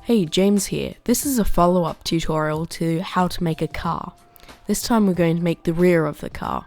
Hey, James here. This is a follow-up tutorial to how to make a car. This time we're going to make the rear of the car.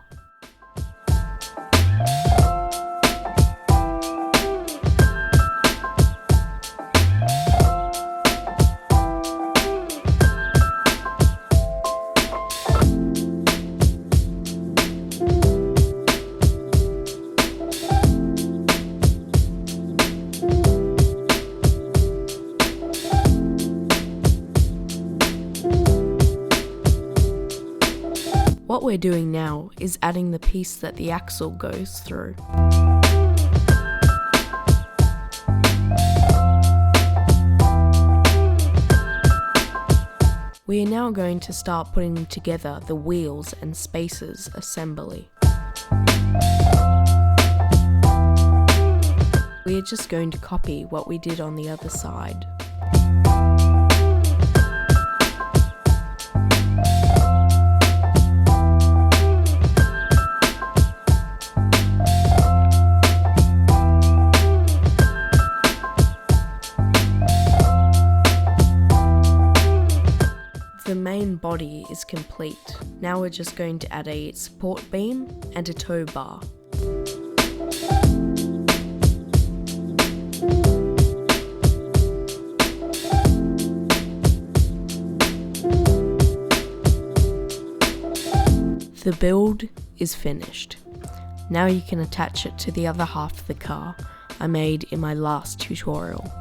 What we're doing now is adding the piece that the axle goes through. We are now going to start putting together the wheels and spacers assembly. We are just going to copy what we did on the other side. The main body is complete. Now we're just going to add a support beam and a tow bar. The build is finished. Now you can attach it to the other half of the car I made in my last tutorial.